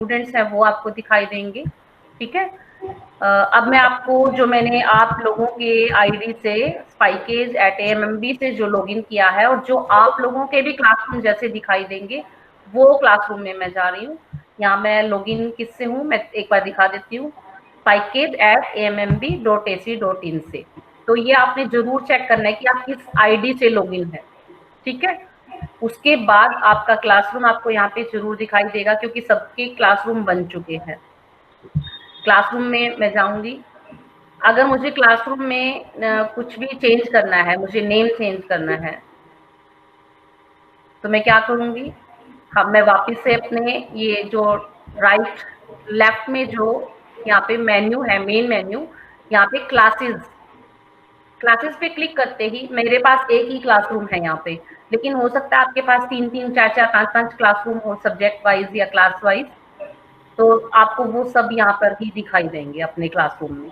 Students हैं वो आपको दिखाई देंगे। ठीक है, अब मैं आपको जो मैंने आप लोगों के आईडी से spikez@ammb से जो लॉगिन किया है और जो आप लोगों के भी क्लासरूम जैसे दिखाई देंगे वो क्लासरूम में मैं जा रही हूँ। यहाँ मैं लॉगिन किससे हूँ मैं एक बार दिखा देती हूँ, spikez@ammb.ac.in से। तो ये आपने जरूर चेक करना है कि आप किस आईडी से लॉगिन है। ठीक है, उसके बाद आपका क्लासरूम आपको यहाँ पे जरूर दिखाई देगा क्योंकि सबके क्लासरूम बन चुके हैं। क्लासरूम में मैं जाऊंगी, अगर मुझे क्लासरूम में कुछ भी चेंज करना है, मुझे नेम चेंज करना है, तो मैं क्या करूंगी, हाँ मैं वापस से अपने ये जो राइट लेफ्ट में जो यहाँ पे मेन्यू है, मेन मेन्यू, यहाँ पे क्लासेस पे क्लिक करते ही मेरे पास एक ही क्लासरूम है यहाँ पे, लेकिन हो सकता है आपके पास 3-3, 4-4, 5-5 क्लासरूम हो सब्जेक्ट वाइज या क्लास वाइज, तो आपको वो सब यहाँ पर ही दिखाई देंगे अपने क्लासरूम में।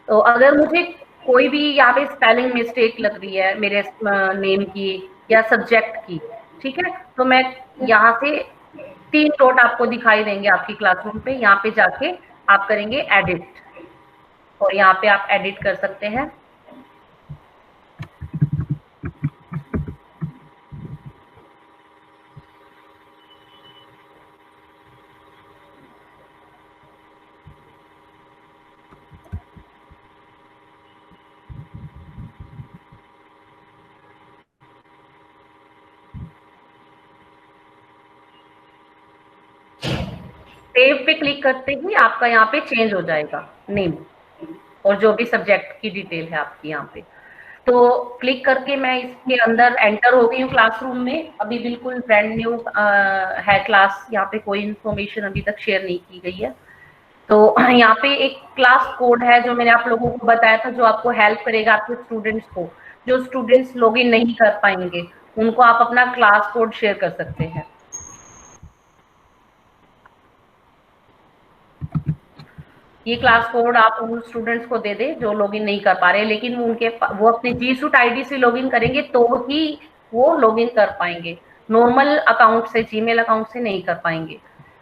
तो अगर मुझे कोई भी यहाँ पे स्पेलिंग मिस्टेक लग रही है मेरे नेम की या सब्जेक्ट की, ठीक है, तो मैं यहाँ से 3 डॉट आपको दिखाई देंगे आपकी क्लासरूम पे, यहाँ पे जाके आप करेंगे एडिट और यहाँ पे आप एडिट कर सकते हैं। सेव पे क्लिक करते ही आपका यहाँ पे चेंज हो जाएगा नेम और जो भी सब्जेक्ट की डिटेल है आपकी यहाँ पे। तो क्लिक करके मैं इसके अंदर एंटर हो गई हूँ क्लासरूम में। अभी बिल्कुल ब्रांड न्यू है क्लास, यहाँ पे कोई इन्फॉर्मेशन अभी तक शेयर नहीं की गई है। तो यहाँ पे एक क्लास कोड है जो मैंने आप लोगों को बताया था, जो आपको हेल्प करेगा आपके स्टूडेंट्स को। जो स्टूडेंट्स लॉगिन नहीं कर पाएंगे उनको आप अपना क्लास कोड शेयर कर सकते हैं। ये क्लास कोड आप उन स्टूडेंट्स को दे दे जो लॉगिन नहीं कर पा रहे, लेकिन वो अपने जी सूट आईडी से लॉगिन करेंगे तो ही वो लॉगिन कर पाएंगे, नॉर्मल अकाउंट से, जीमेल अकाउंट से नहीं कर पाएंगे।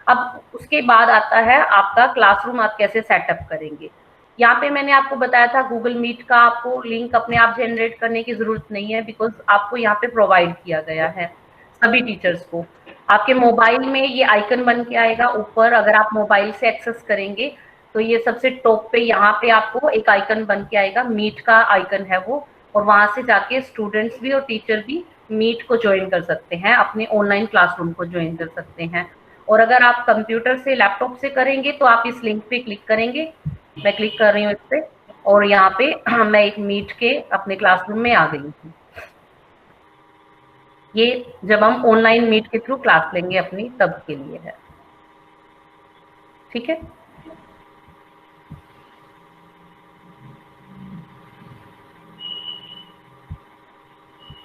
अब उसके बाद आता है आपका क्लासरूम आप कैसे सेटअप करेंगे। यहाँ पे मैंने आपको बताया था गूगल मीट का आपको लिंक अपने आप जनरेट करने की जरूरत नहीं है, बिकॉज आपको यहाँ पे प्रोवाइड किया गया है सभी टीचर्स को। आपके मोबाइल में ये आइकन बन के आएगा ऊपर, अगर आप मोबाइल से एक्सेस करेंगे तो ये सबसे टॉप पे यहाँ पे आपको एक आइकन बन के आएगा, मीट का आइकन है वो, और वहां से जाके स्टूडेंट्स भी और टीचर भी मीट को ज्वाइन कर सकते हैं, अपने ऑनलाइन क्लासरूम को ज्वाइन कर सकते हैं। और अगर आप कंप्यूटर से, लैपटॉप से करेंगे तो आप इस लिंक पे क्लिक करेंगे, मैं क्लिक कर रही हूँ इस पे, और यहाँ पे मैं एक मीट के अपने क्लासरूम में आ गई हूँ। ये जब हम ऑनलाइन मीट के थ्रू क्लास लेंगे अपनी तब के लिए है। ठीक है,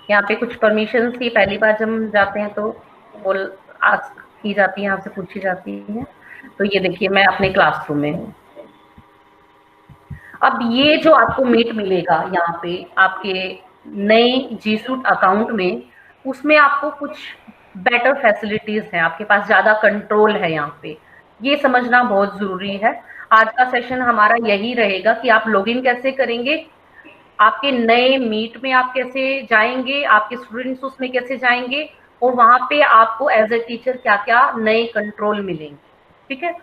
यहाँ पे कुछ परमिशन थी, पहली बार जब हम जाते हैं तो बोल आस्क की जाती है, आपसे पूछी जाती है। तो ये देखिए मैं अपने क्लासरूम में हूँ। अब ये जो आपको मीट मिलेगा यहाँ पे आपके नए जी सूट अकाउंट में, उसमें आपको कुछ बेटर फैसिलिटीज हैं, आपके पास ज्यादा कंट्रोल है यहाँ पे, ये समझना बहुत जरूरी है। आज का सेशन हमारा यही रहेगा कि आप लॉगिन कैसे करेंगे, आपके नए मीट में आप कैसे जाएंगे, आपके स्टूडेंट्स उसमें कैसे जाएंगे, और वहां पे आपको एज ए टीचर क्या क्या नए कंट्रोल मिलेंगे। ठीक है,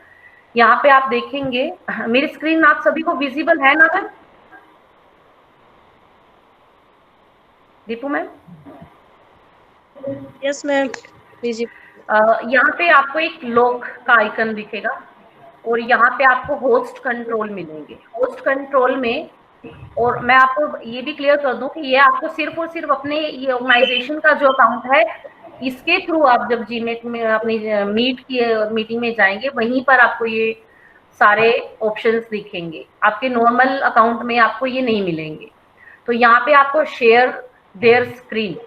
यहाँ पे आप देखेंगे, मेरी स्क्रीन आप सभी को विजिबल है ना ma'am? Deepu ma'am? Yes ma'am. यहाँ पे आपको एक लॉक का आइकन दिखेगा और यहाँ पे आपको होस्ट कंट्रोल मिलेंगे। होस्ट कंट्रोल में, और मैं आपको ये भी क्लियर कर दूं कि ये आपको सिर्फ और सिर्फ अपने ये ऑर्गेनाइजेशन का जो अकाउंट है इसके थ्रू आप जब जीमेट में अपनी मीट की मीटिंग में जाएंगे वहीं पर आपको ये सारे ऑप्शंस दिखेंगे, आपके नॉर्मल अकाउंट में आपको ये नहीं मिलेंगे। तो यहाँ पे आपको शेयर देयर स्क्रीन,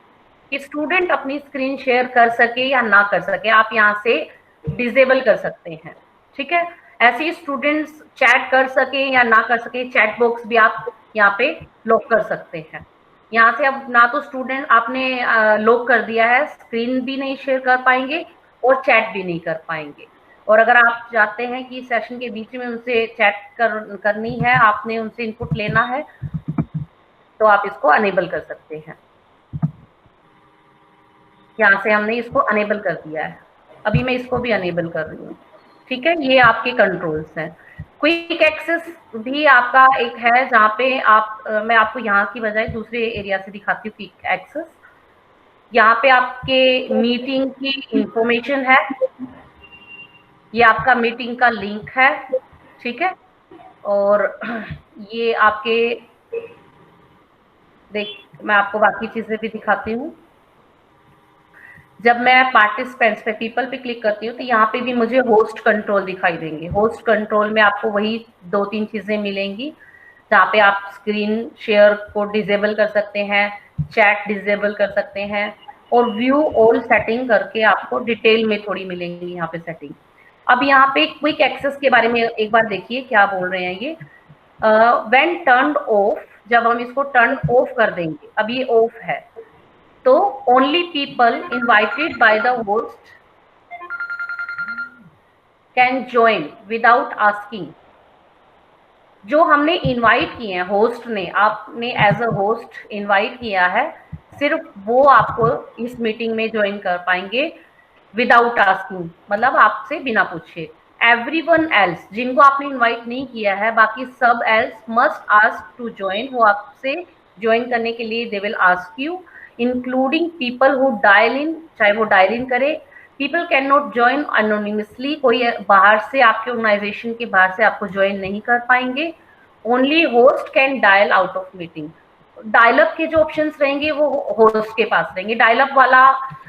कि स्टूडेंट अपनी स्क्रीन शेयर कर सके या ना कर सके, आप यहाँ से डिसेबल कर सकते हैं। ठीक है, ऐसे ही स्टूडेंट्स चैट कर सके या ना कर सके, चैट बॉक्स भी आप यहाँ पे लॉक कर सकते हैं। यहाँ से अब ना तो स्टूडेंट आपने लॉक कर दिया है, स्क्रीन भी नहीं शेयर कर पाएंगे और चैट भी नहीं कर पाएंगे। और अगर आप चाहते हैं कि सेशन के बीच में उनसे चैट करनी है, आपने उनसे इनपुट लेना है, तो आप इसको अनेबल कर सकते हैं। यहाँ से हमने इसको अनेबल कर दिया है। अभी मैं इसको भी अनेबल कर रही हूँ। ठीक है, ये आपके कंट्रोल्स हैं। क्विक एक्सेस भी आपका एक है, जहाँ पे आप मैं आपको यहाँ की बजाय दूसरे एरिया से दिखाती हूँ क्विक एक्सेस। यहाँ पे आपके मीटिंग की इंफॉर्मेशन है, ये आपका मीटिंग का लिंक है, ठीक है। और ये आपके मैं आपको बाकी चीजें भी दिखाती हूँ। जब मैं पार्टिसिपेंट्स पे पीपल पे क्लिक करती हूँ तो यहाँ पे भी मुझे होस्ट कंट्रोल दिखाई देंगे। होस्ट कंट्रोल में आपको वही 2-3 चीजें मिलेंगी, जहाँ पे आप स्क्रीन शेयर को डिसेबल कर सकते हैं, चैट डिसेबल कर सकते हैं, और व्यू ऑल सेटिंग करके आपको डिटेल में थोड़ी मिलेंगी यहाँ पे सेटिंग। अब यहाँ पे क्विक एक्सेस के बारे में एक बार देखिए क्या बोल रहे हैं ये। व्हेन टर्न्ड ऑफ, जब हम इसको टर्न ऑफ कर देंगे, अब ये ऑफ है, तो only people invited by the host can join without asking. जो हमने इनवाइट किए हैं, होस्ट ने, आपने एज अ होस्ट इनवाइट किया है, सिर्फ वो आपको इस मीटिंग में ज्वाइन कर पाएंगे विदाउट आस्किंग, मतलब आपसे बिना पूछे। एवरीवन एल्स, जिनको आपने इनवाइट नहीं किया है, बाकी सब else must ask to join, वो आपसे ज्वाइन करने के लिए they will ask you, including people who dial in, चाहे वो डायल इन करे। People can not join anonymously, कोई बाहर से, आपके ऑर्गेनाइजेशन के बाहर से आपको ज्वाइन नहीं कर पाएंगे। Only host can dial out of meeting. Dial-up के जो ऑप्शंस रहेंगे वो होस्ट के पास रहेंगे, डायलअप वाला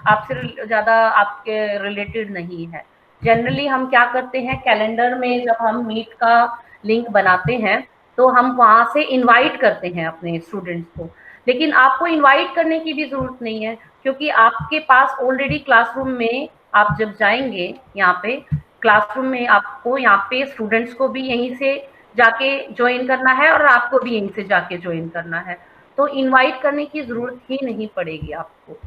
आपसे ज्यादा आपके रिलेटेड नहीं है। जनरली हम क्या करते हैं, कैलेंडर में जब हम मीट का लिंक बनाते हैं तो हम वहां से इनवाइट करते हैं अपने स्टूडेंट्स को, लेकिन आपको इनवाइट करने की भी जरूरत नहीं है, क्योंकि आपके पास ऑलरेडी क्लासरूम में आप जब जाएंगे, यहाँ पे क्लासरूम में आपको यहाँ पे स्टूडेंट्स को भी यहीं से जाके ज्वाइन करना है और आपको भी यहीं से जाके ज्वाइन करना है, तो इनवाइट करने की जरूरत ही नहीं पड़ेगी आपको।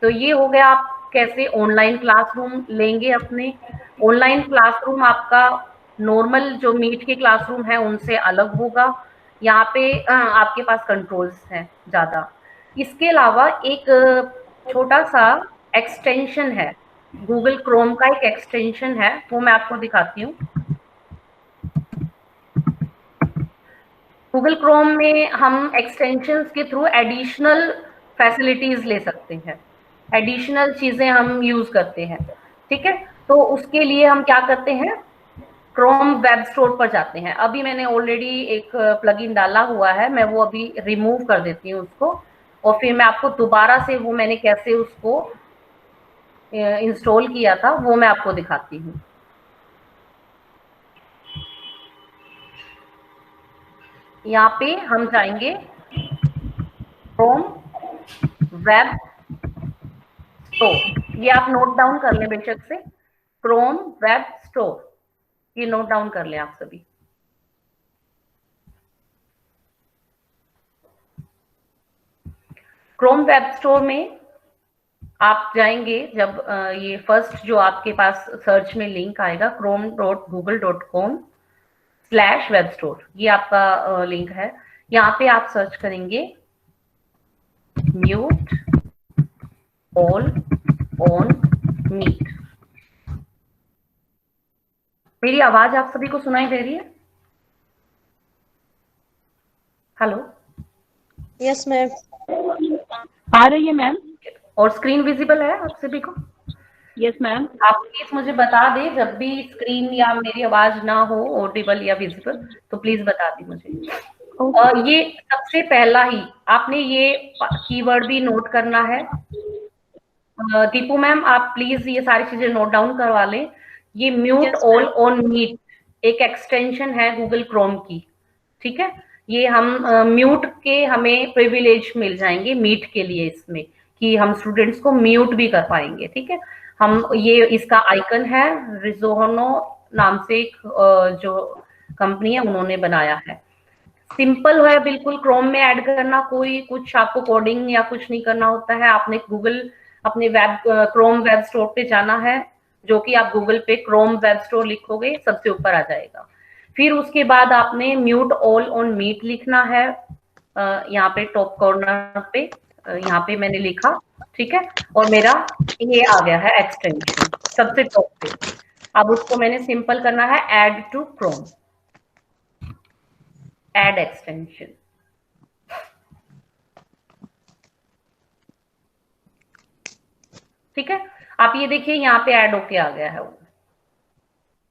तो ये हो गया आप कैसे ऑनलाइन क्लासरूम लेंगे अपने। ऑनलाइन क्लासरूम आपका नॉर्मल जो मीट के क्लासरूम है उनसे अलग होगा। यहाँ पे आपके पास कंट्रोल्स हैं ज्यादा। इसके अलावा एक छोटा सा एक्सटेंशन है, गूगल क्रोम का एक एक्सटेंशन है, वो मैं आपको दिखाती हूँ। गूगल क्रोम में हम एक्सटेंशंस के थ्रू एडिशनल फैसिलिटीज ले सकते हैं, एडिशनल चीजें हम यूज करते हैं, ठीक है। तो उसके लिए हम क्या करते हैं, क्रोम वेब स्टोर पर जाते हैं। अभी मैंने ऑलरेडी एक प्लगइन डाला हुआ है, मैं वो अभी रिमूव कर देती हूँ उसको, और फिर मैं आपको दोबारा से वो मैंने कैसे उसको इंस्टॉल किया था वो मैं आपको दिखाती हूँ। यहाँ पे हम जाएंगे क्रोम वेब स्टोर, ये आप नोट डाउन कर लें बेशक से, क्रोम वेब स्टोर, ये नोट डाउन कर लें आप सभी। क्रोम वेब स्टोर में आप जाएंगे जब ये फर्स्ट जो आपके पास सर्च में लिंक आएगा chrome.google.com/webstore, ये आपका लिंक है। यहाँ पे आप सर्च करेंगे म्यूट ऑल ऑन मीट। मेरी आवाज आप सभी को सुनाई दे रही है? हेलो, यस मैम, आ रही है मैम। और स्क्रीन विजिबल है आप सभी को? Yes ma'am. आप प्लीज मुझे बता दें जब भी स्क्रीन या मेरी आवाज ना हो ऑडिबल या विजिबल, तो प्लीज बता दी मुझे। ये सबसे पहला ही आपने ये कीवर्ड भी नोट करना है। दीपू मैम आप प्लीज ये सारी चीजें नोट डाउन करवा लें। ये म्यूट ऑल ऑन मीट एक एक्सटेंशन है गूगल क्रोम की, ठीक है। ये हम म्यूट के हमें प्रिविलेज मिल जाएंगे मीट के लिए, इसमें कि हम स्टूडेंट्स को म्यूट भी कर पाएंगे, ठीक है। हम ये इसका आइकन है, रिजोनो नाम से एक जो कंपनी है उन्होंने बनाया है। सिंपल है बिल्कुल क्रोम में ऐड करना, कोई कुछ आपको कोडिंग या कुछ नहीं करना होता है। आपने गूगल अपने वेब क्रोम वेब स्टोर पे जाना है, जो कि आप गूगल पे क्रोम वेब स्टोर लिखोगे सबसे ऊपर आ जाएगा। फिर उसके बाद आपने म्यूट ऑल ऑन मीट लिखना है, यहाँ पे टॉप कॉर्नर पे, यहाँ पे मैंने लिखा, ठीक है। और मेरा ये आ गया है एक्सटेंशन सबसे टॉप पे। अब उसको मैंने सिंपल करना है, add to Chrome, add extension. ठीक है, आप ये देखिए यहाँ पे ऐड होके आ गया है वो।